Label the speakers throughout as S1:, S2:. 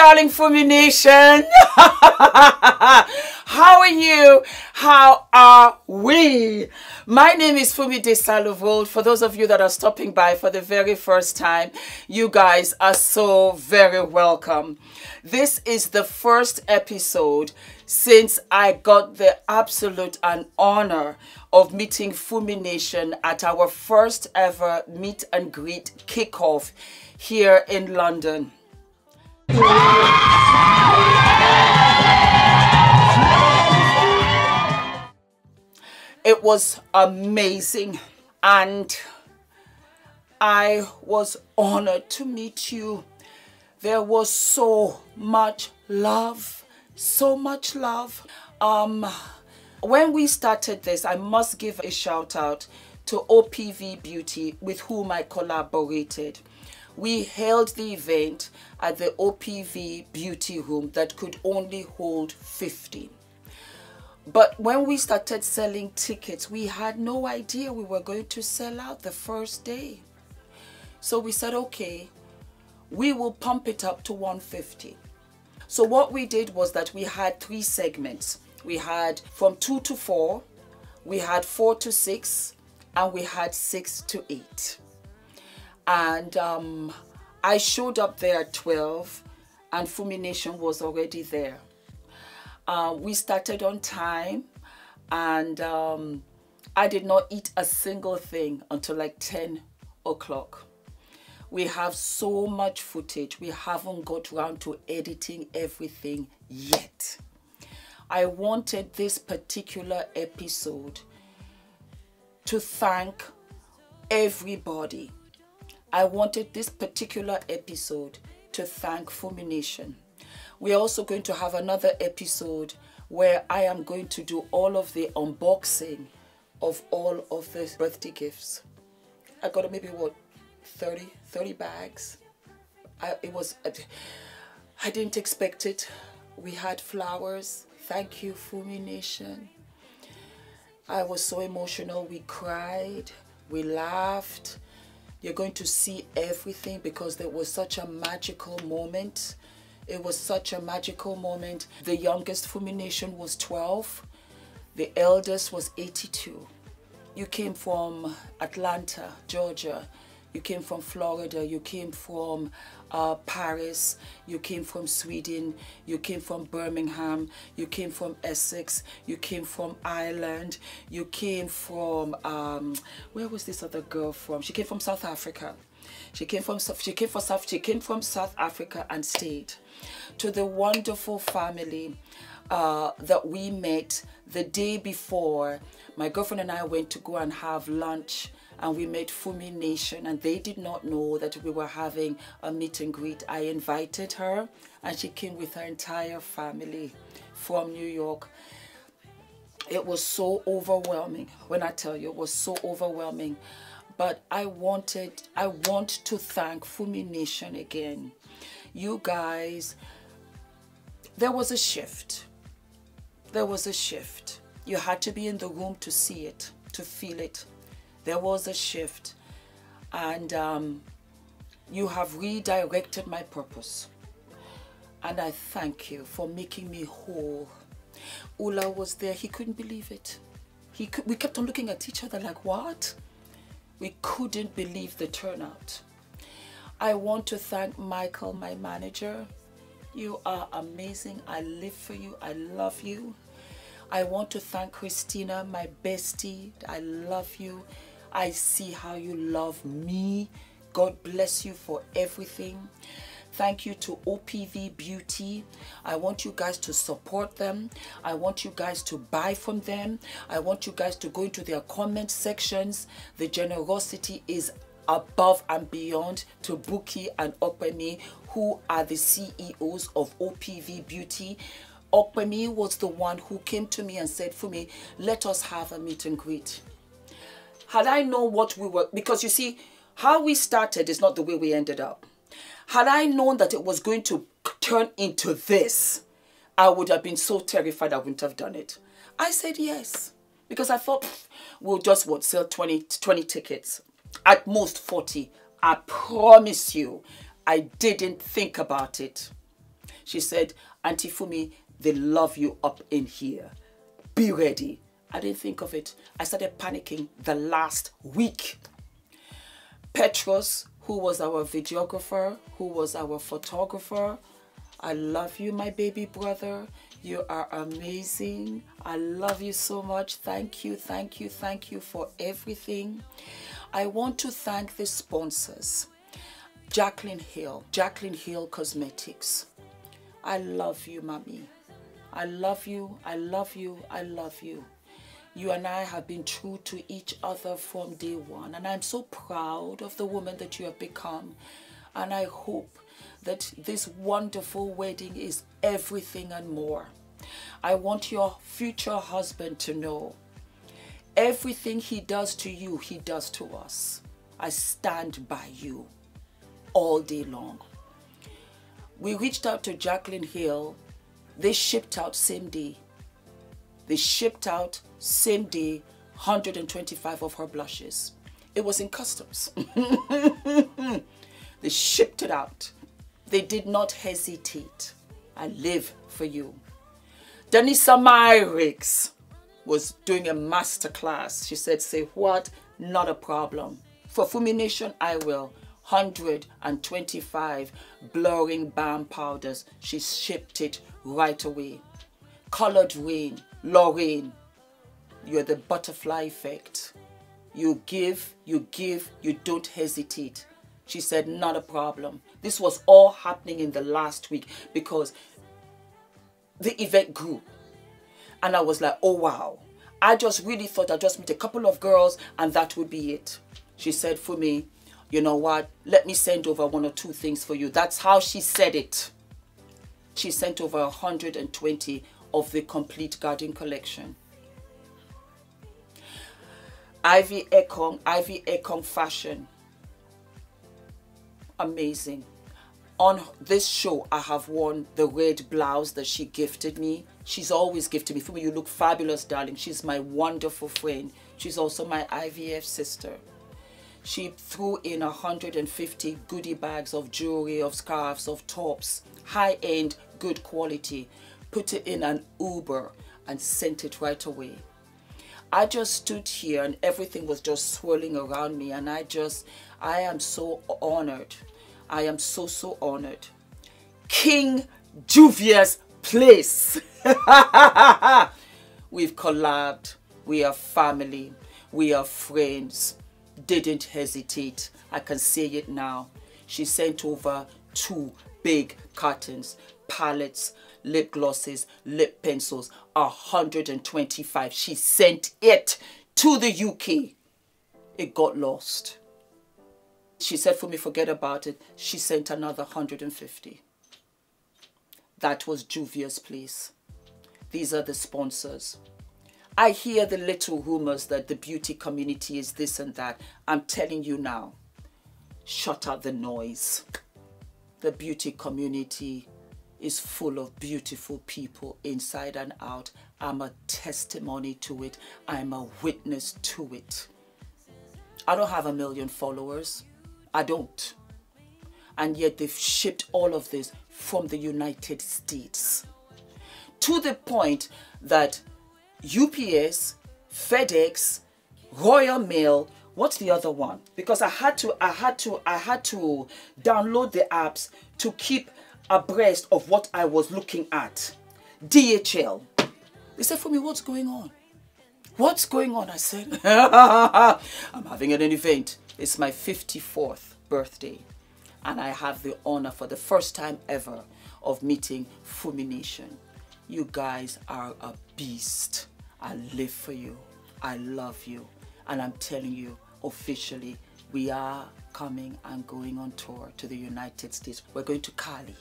S1: darling Fumination. How are you? How are we? My name is Fumidesaluvold. For those of you that are stopping by for the very first time, you guys are so very welcome. This is the first episode since I got the absolute and honor of meeting Fumination at our first ever meet and greet kickoff here in London. It was amazing and I was honored to meet you. There was so much love, so much love. When we started this, I must give a shout out to OPV Beauty, with whom I collaborated. We held the event at the OPV Beauty Room that could only hold 50. But when we started selling tickets, we had no idea we were going to sell out the first day. So we said, okay, we will pump it up to 150. So what we did was that we had 3 segments. We had from 2 to 4, we had 4 to 6, and we had 6 to 8. And I showed up there at 12 and Fumination was already there. We started on time and I did not eat a single thing until like 10 o'clock. We have so much footage. We haven't got around to editing everything yet. I wanted this particular episode to thank everybody. I wanted this particular episode to thank Fumination. We're also going to have another episode where I am going to do all of the unboxing of all of the birthday gifts. I got maybe what, 30 bags. I didn't expect it. We had flowers. Thank you, Fumination. I was so emotional. We cried. We laughed. You're going to see everything because there was such a magical moment. It was such a magical moment. The youngest Fumination was 12. The eldest was 82. You came from Atlanta, Georgia. You came from Florida. You came from Paris. You came from Sweden. You came from Birmingham. You came from Essex. You came from Ireland. You came from where was this other girl from? She came from South Africa. She came from South Africa and stayed. To the wonderful family that we met the day before, my girlfriend and I went to go and have lunch, and we met Fumination, and they did not know that we were having a meet and greet. I invited her and she came with her entire family from New York. It was so overwhelming. When I tell you, it was so overwhelming. But I want to thank Fumination again. You guys, there was a shift. There was a shift. You had to be in the room to see it, to feel it. There was a shift. And you have redirected my purpose. And I thank you for making me whole. Ula was there. He couldn't believe it. We kept on looking at each other like, what? We couldn't believe the turnout. I want to thank Michael, my manager. You are amazing. I live for you. I love you. I want to thank Christina, my bestie. I love you. I see how you love me. God bless you for everything. Thank you to OPV Beauty. I want you guys to support them. I want you guys to buy from them. I want you guys to go into their comment sections. The generosity is above and beyond to Buki and Okpemi, who are the CEOs of OPV Beauty. Okpemi was the one who came to me and said, Fumi, let us have a meet and greet. Had I known what we were, because you see, how we started is not the way we ended up. Had I known that it was going to turn into this, I would have been so terrified I wouldn't have done it. I said yes, because I thought we'll just sell 20 tickets, at most 40. I promise you, I didn't think about it. She said, Auntie Fumi, they love you up in here. Be ready. I didn't think of it. I started panicking the last week. Petros, who was our videographer, who was our photographer, I love you, my baby brother. You are amazing. I love you so much. Thank you, thank you, thank you for everything. I want to thank the sponsors. Jacqueline Hill Cosmetics. I love you, mommy. I love you, I love you, I love you. You and I have been true to each other from day one, and I'm so proud of the woman that you have become. And I hope that this wonderful wedding is everything and more. I want your future husband to know everything he does to you, he does to us. I stand by you all day long. We reached out to Jacqueline Hill. They shipped out same day. They shipped out same day 125 of her blushes. It was in customs. They shipped it out. They did not hesitate. I live for you. Danisa Myrix was doing a master class. She said, say what? Not a problem. For Fumination, I will. 125 blurring balm powders. She shipped it right away. Colored Rain, Lorraine, you're the butterfly effect. You give, you don't hesitate. She said, not a problem. This was all happening in the last week because the event grew. And I was like, oh wow. I just really thought I'd just meet a couple of girls and that would be it. She said, for me, you know what? Let me send over 1 or 2 things for you. That's how she said it. She sent over 120 of the complete garden collection. Ivy Ekong Fashion. Amazing. On this show, I have worn the red blouse that she gifted me. She's always gifted me. Fumi, you look fabulous, darling. She's my wonderful friend. She's also my IVF sister. She threw in 150 goodie bags of jewelry, of scarves, of tops, high-end, good quality. Put it in an Uber and sent it right away. I just stood here and everything was just swirling around me, and I am so honored. I am so honored. King Juvia's place. We've collabed. We are family. We are friends. Didn't hesitate. I can say it now. She sent over 2 big cartons, palettes, lip glosses, lip pencils, 125. She sent it to the UK. It got lost. She said, for me, forget about it. She sent another 150. That was Juvia's place. These are the sponsors. I hear the little rumors that the beauty community is this and that. I'm telling you now, shut out the noise. The beauty community is full of beautiful people inside and out. I'm a testimony to it. I'm a witness to it. I don't have 1 million followers. I don't. And yet they've shipped all of this from the United States. To the point that UPS, FedEx, Royal Mail, what's the other one? Because I had to download the apps to keep abreast of what I was looking at. DHL. They said, for me, what's going on? What's going on? I said, I'm having an event. It's my 54th birthday. And I have the honor for the first time ever of meeting Fumination. You guys are a beast. I live for you. I love you. And I'm telling you, officially, we are coming and going on tour to the United States. We're going to Cali.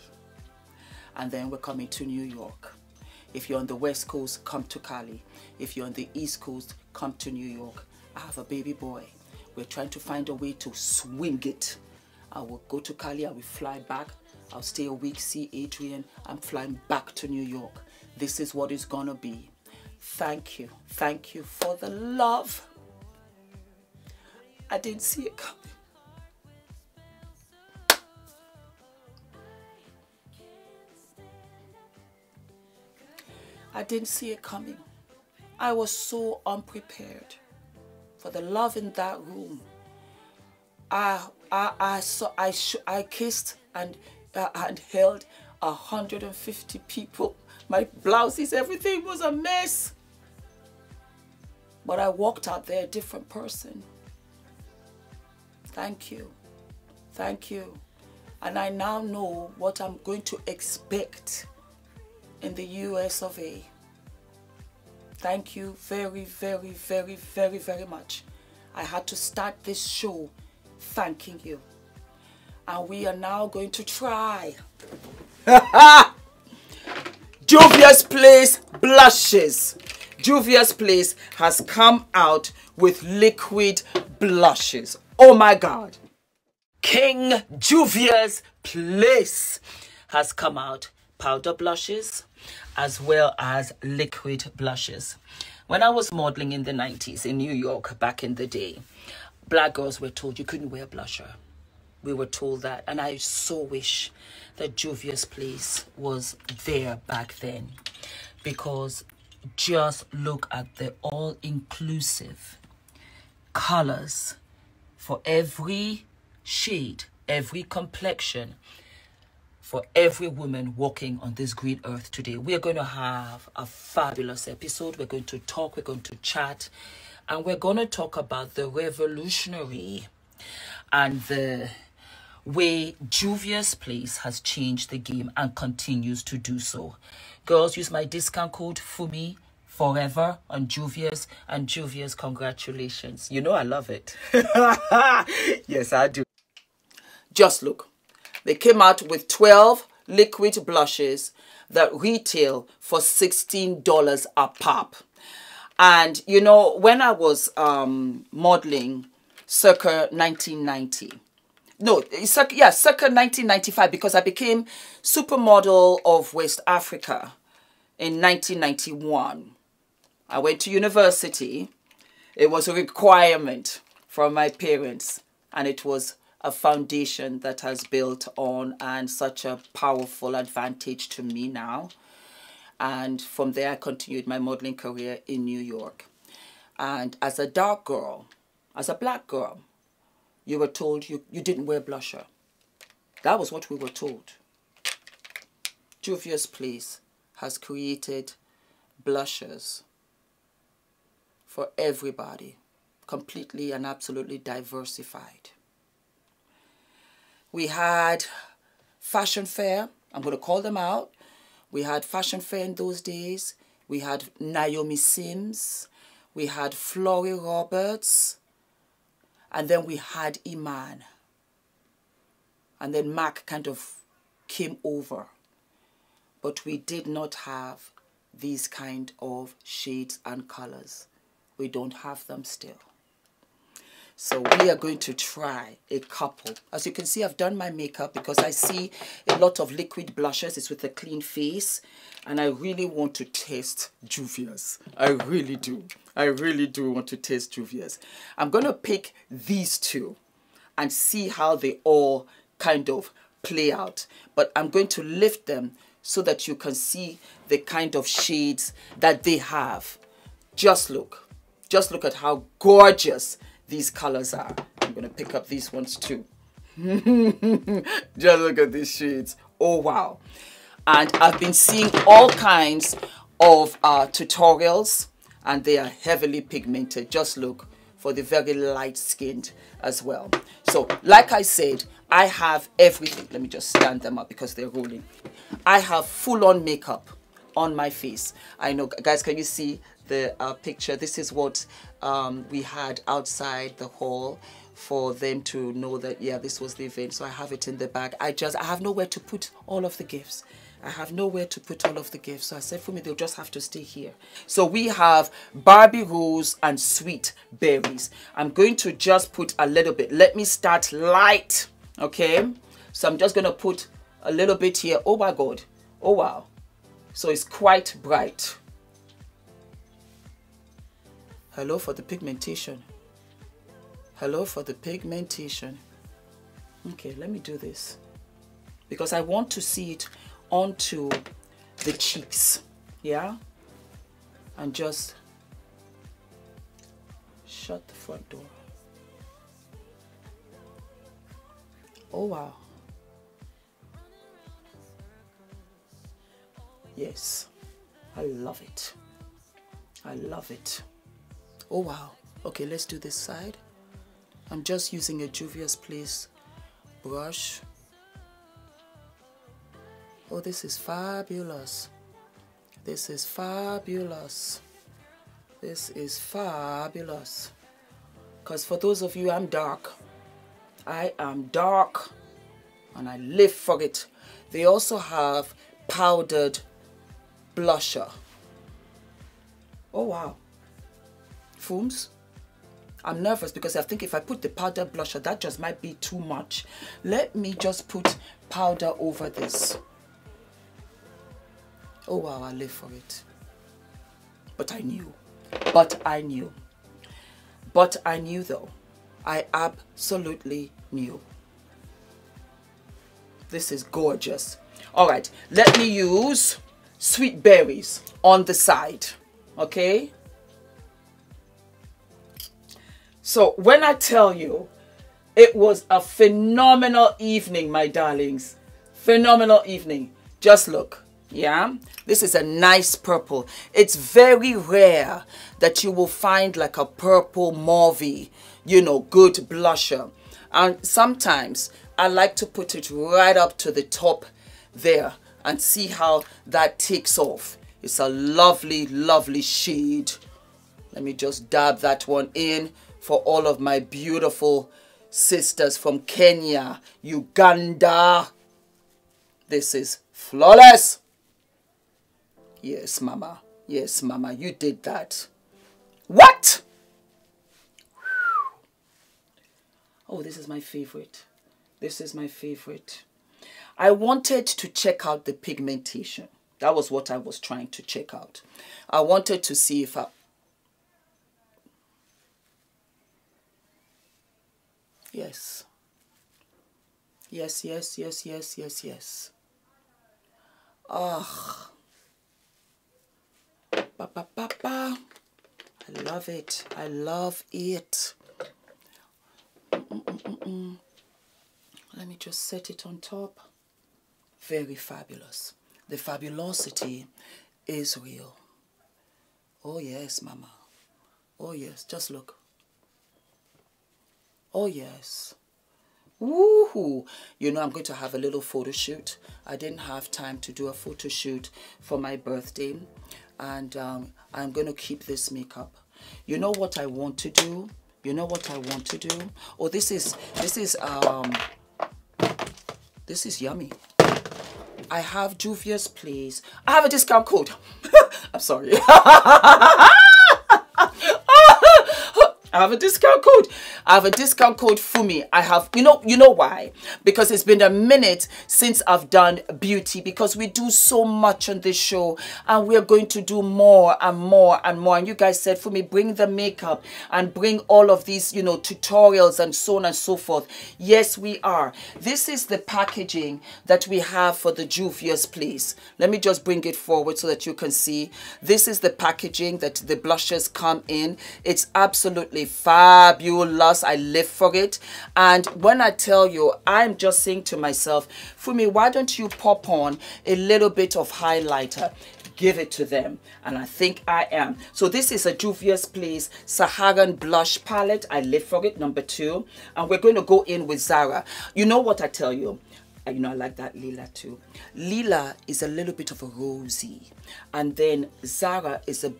S1: And then we're coming to New York. If you're on the West Coast, come to Cali. If you're on the East Coast, come to New York. I have a baby boy. We're trying to find a way to swing it. I will go to Cali. I will fly back. I'll stay a week, see Adrian. I'm flying back to New York. This is what it's gonna be. Thank you. Thank you for the love. I didn't see it coming. I didn't see it coming. I was so unprepared for the love in that room. I kissed and held 150 people. My blouses, everything was a mess. But I walked out there a different person. Thank you. Thank you. And I now know what I'm going to expect in the US of A. Thank you very, very, very, very, very much. I had to start this show thanking you. And we are now going to try Juvia's Place blushes. Juvia's Place has come out with liquid blushes. Oh my God. King Juvia's Place has come out powder blushes as well as liquid blushes. When I was modeling in the 90s in New York back in the day, black girls were told you couldn't wear blusher. We were told that, and I so wish that Juvia's Place was there back then, because just look at the all-inclusive colors for every shade, every complexion, for every woman walking on this green earth today. We are going to have a fabulous episode. We're going to talk, we're going to chat, and we're going to talk about the revolutionary and the way Juvia's Place has changed the game and continues to do so. Girls, use my discount code FUMI forever on Juvia's, and Juvia's, congratulations. You know I love it. Yes, I do. Just look. They came out with 12 liquid blushes that retail for $16 a pop. And, you know, when I was modeling circa 1990, no, circa 1995, because I became supermodel of West Africa in 1991. I went to university. It was a requirement from my parents, and it was a foundation that has built on and such a powerful advantage to me now. And from there, I continued my modeling career in New York. And as a dark girl, as a black girl, you were told you didn't wear blusher. That was what we were told. Juvia's Place has created blushers for everybody, completely and absolutely diversified. We had fashion fair. I'm going to call them out. We had fashion fair in those days. We had Naomi Sims. We had Flory Roberts. And then we had Iman. And then Mac kind of came over. But we did not have these kind of shades and colors. We don't have them still. So we are going to try a couple. As you can see, I've done my makeup because I see a lot of liquid blushes. It's with a clean face. And I really want to taste Juvia's. I really do. I really do want to taste Juvia's. I'm going to pick these two and see how they all kind of play out. But I'm going to lift them so that you can see the kind of shades that they have. Just look. Just look at how gorgeous these colors are. I'm going to pick up these ones too. Just look at these shades. Oh, wow. And I've been seeing all kinds of tutorials, and they are heavily pigmented. Just look for the very light-skinned as well. So, like I said, I have everything. Let me just stand them up because they're rolling. I have full-on makeup on my face. I know, guys, can you see the picture? This is what we had outside the hall for them to know that, yeah, this was the event. So I have it in the bag. I have nowhere to put all of the gifts. I have nowhere to put all of the gifts. So I said, for me, they'll just have to stay here. So we have Barbie Rose and Sweet Berries. I'm going to just put a little bit. Let me start light, okay? So I'm just going to put a little bit here. Oh, my God. Oh, wow. So it's quite bright. Hello for the pigmentation. Hello for the pigmentation. Okay, let me do this, because I want to see it onto the cheeks. Yeah, and just shut the front door. Oh wow. Yes, I love it. I love it. Oh wow. Okay, let's do this side. I'm just using a Juvia's Place brush. Oh, this is fabulous. This is fabulous. This is fabulous. Because for those of you, I'm dark. I am dark and I live for it. They also have powdered blusher. Oh wow. Fooms, I'm nervous because I think if I put the powder blusher, that just might be too much. Let me just put powder over this. Oh wow, I live for it. But I knew. But I knew. But I knew though. I absolutely knew. This is gorgeous. All right, let me use Sweet Berries on the side. Okay? So when I tell you, it was a phenomenal evening, my darlings. Phenomenal evening. Just look. Yeah, this is a nice purple. It's very rare that you will find like a purple mauvey, you know, good blusher. And sometimes I like to put it right up to the top there and see how that takes off. It's a lovely, lovely shade. Let me just dab that one in for all of my beautiful sisters from Kenya, Uganda. This is flawless. Yes, mama. Yes, mama. You did that. What? Oh, this is my favorite. This is my favorite. I wanted to check out the pigmentation. That was what I was trying to check out. I wanted to see if I... Yes. Yes, yes, yes, yes, yes, yes. Ah. Ba, ba, ba, ba. I love it. I love it. Let me just set it on top. Very fabulous. The fabulosity is real. Oh yes, mama. Oh yes, just look. Oh yes. Woohoo! You know, I'm going to have a little photo shoot. I didn't have time to do a photo shoot for my birthday. And I'm going to keep this makeup. You know what I want to do? You know what I want to do? Oh, this is yummy. I have Juvia's Place. I have a discount code. I'm sorry. I have a discount code. I have a discount code Fumi. I have, you know why? Because it's been a minute since I've done beauty, because we do so much on this show and we're going to do more and more and more. And you guys said, Fumi, bring the makeup and bring all of these, you know, tutorials and so on and so forth. Yes, we are. This is the packaging that we have for the Juvia's Place. Let me just bring it forward so that you can see. This is the packaging that the blushes come in. It's absolutely fabulous. I live for it. And when I tell you, I'm just saying to myself, Fumi, why don't you pop on a little bit of highlighter? Give it to them. And I think I am. So this is a Juvia's Place Saharan blush palette. I live for it, number 2. And we're going to go in with Zara. You know what I tell you? You know, I like that Lila too. Lila is a little bit of a rosy. And then Zara is a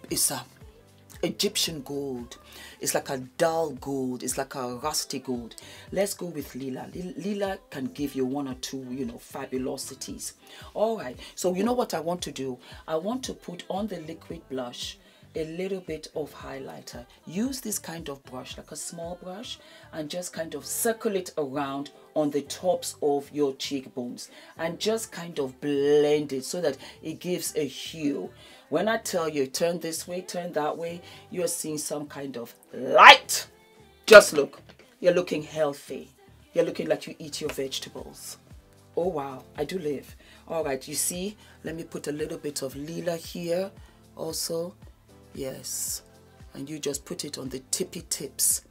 S1: Egyptian gold. It's like a dull gold. It's like a rusty gold. Let's go with Lila. Lila can give you 1 or 2, you know, fabulosities. All right. So you know what I want to do? I want to put on the liquid blush a little bit of highlighter. Use this kind of brush, like a small brush, and just kind of circle it around on the tops of your cheekbones and just kind of blend it so that it gives a hue. When I tell you turn this way, turn that way, you're seeing some kind of light. Just look. You're looking healthy. You're looking like you eat your vegetables. Oh wow, I do live. All right, you see, let me put a little bit of Lila here also. Yes. And you just put it on the tippy tips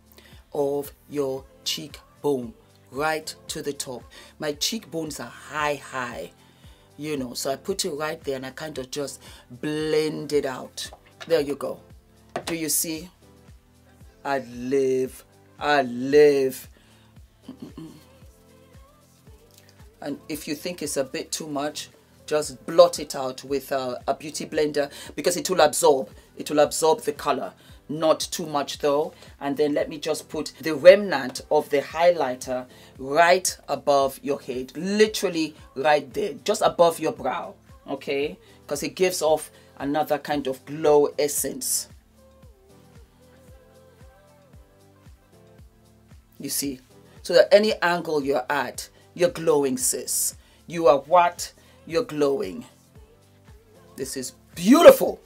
S1: of your cheekbone, right to the top. My cheekbones are high, you know, so I put it right there and I kind of just blend it out. There you go. Do you see? I live. And if you think it's a bit too much, just blot it out with a beauty blender, because it will absorb the color. Not too much though. And then let me just put the remnant of the highlighter right above your head, literally right there, just above your brow, okay, because it gives off another kind of glow essence. You see, so that any angle you're at, you're glowing, sis. You are what? You're glowing. This is beautiful.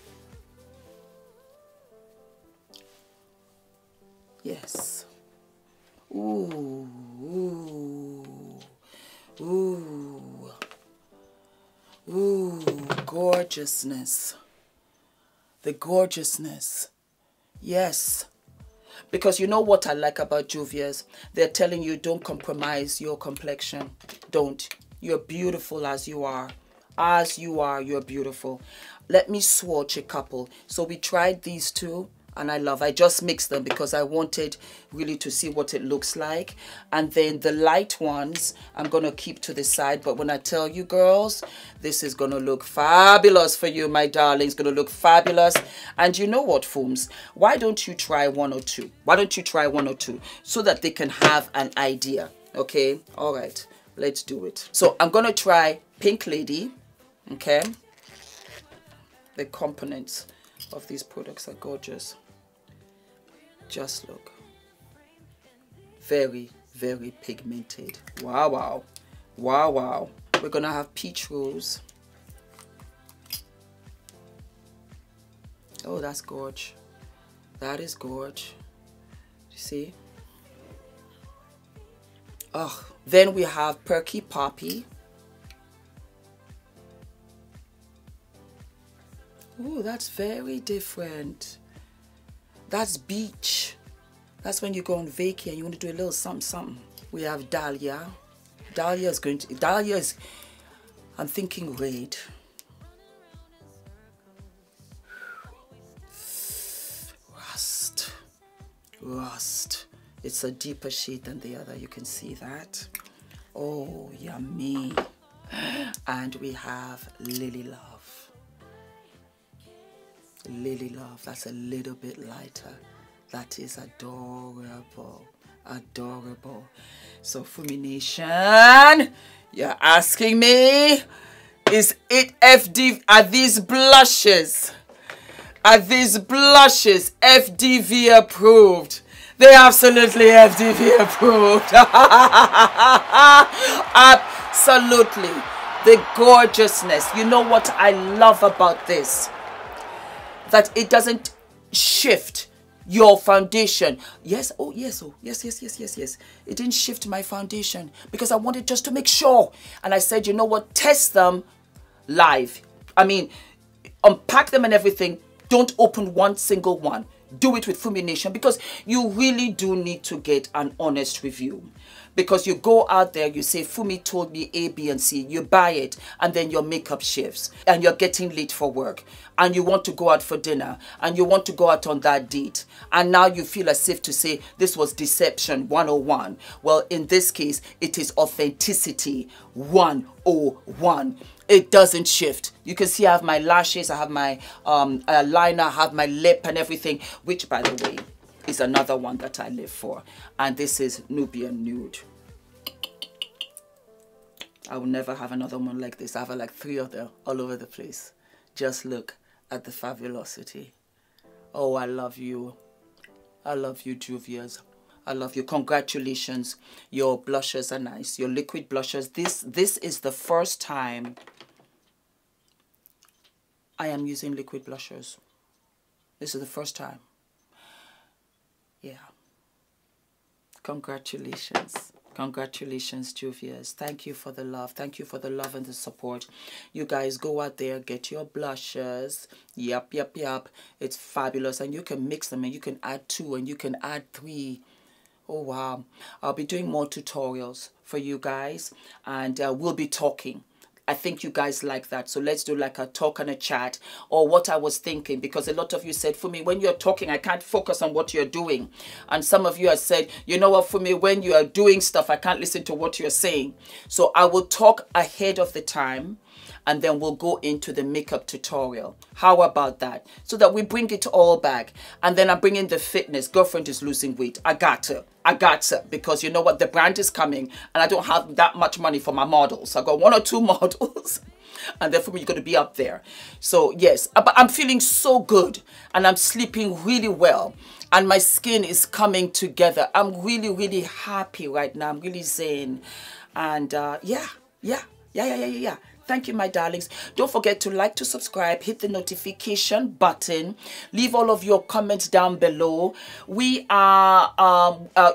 S1: Yes. Ooh, ooh, ooh, ooh, gorgeousness. The gorgeousness. Yes. Because you know what I like about JUVIAS? They're telling you don't compromise your complexion. Don't. You're beautiful as you are. As you are, you're beautiful. Let me swatch a couple. So we tried these two. And I just mixed them because I wanted really to see what it looks like. And then the light ones, I'm going to keep to the side. But when I tell you girls, this is going to look fabulous for you, my darlings. It's going to look fabulous. And you know what, Fums? Why don't you try one or two? Why don't you try one or two so that they can have an idea? Okay? All right. Let's do it. So I'm going to try Pink Lady. Okay? The components of these products are gorgeous. Just look. Very, very pigmented. Wow, wow. Wow, wow. We're going to have Peach Rose. Oh, that's gorge. That is gorge. You see? Oh, then we have Perky Poppy. Oh, that's very different. That's beach. That's when you go on vacay and you want to do a little something. We have Dahlia. Dahlia is, I'm thinking red. Rust. It's a deeper shade than the other. You can see that. Oh, yummy. And we have Lily Love. Lily Love, that's a little bit lighter. That is adorable. Adorable. So Fumination, you're asking me, is it F.D.V? Are these blushes? Are these blushes F.D.V approved? They're absolutely F.D.V approved. Absolutely. The gorgeousness. You know what I love about this? That it doesn't shift your foundation. Yes, oh yes, oh yes. It didn't shift my foundation because I wanted just to make sure. And I said, you know what, test them live. I mean, unpack them and everything. Don't open one single one. Do it with Fumination because you really do need to get an honest review. Because you go out there, you say, Fumi told me A, B, and C. You buy it, and then your makeup shifts, and you're getting late for work, and you want to go out for dinner, and you want to go out on that date, and now you feel as if to say, this was deception 101. Well, in this case, it is authenticity 101. It doesn't shift. You can see I have my lashes, I have my liner, I have my lip and everything, which, by the way, is another one that I live for. And this is Nubian Nude. I will never have another one like this. I have like 3 of them all over the place. Just look at the fabulosity. Oh, I love you. I love you, JUVIAS. I love you. Congratulations. Your blushes are nice. Your liquid blushes. This is the first time I am using liquid blushers. This is the first time. Yeah. Congratulations. Congratulations, Juvias. Thank you for the love. Thank you for the love and the support. You guys go out there, get your blushes. Yep. It's fabulous. And you can mix them and you can add 2 and you can add 3. Oh, wow. I'll be doing more tutorials for you guys, and we'll be talking. I think you guys like that. So let's do like a talk and a chat, or what I was thinking, because a lot of you said, Fumi, when you're talking, I can't focus on what you're doing. And some of you have said, you know what, Fumi, when you are doing stuff, I can't listen to what you're saying. So I will talk ahead of the time, and then we'll go into the makeup tutorial. How about that? So that we bring it all back. And then I bring in the fitness. Girlfriend is losing weight. I got her. Because you know what? The brand is coming and I don't have that much money for my models. I got 1 or 2 models. And therefore you're going to be up there. So yes, but I'm feeling so good and I'm sleeping really well. And my skin is coming together. I'm really, really happy right now. I'm really zen. And yeah. Thank you, my darlings. Don't forget to like, to subscribe, hit the notification button. Leave all of your comments down below. We are,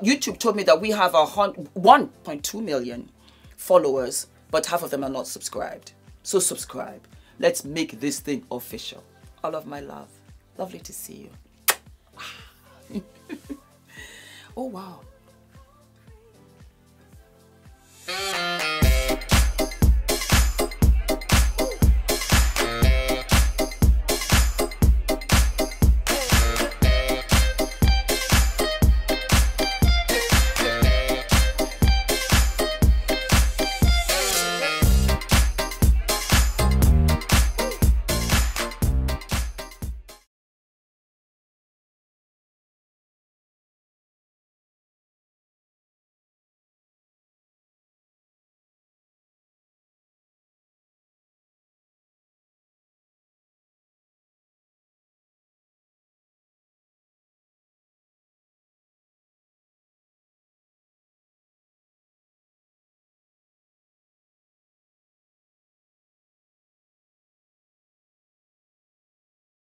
S1: YouTube told me that we have 1.2 million followers, but half of them are not subscribed. So subscribe. Let's make this thing official. All of my love. Lovely to see you. Oh, wow.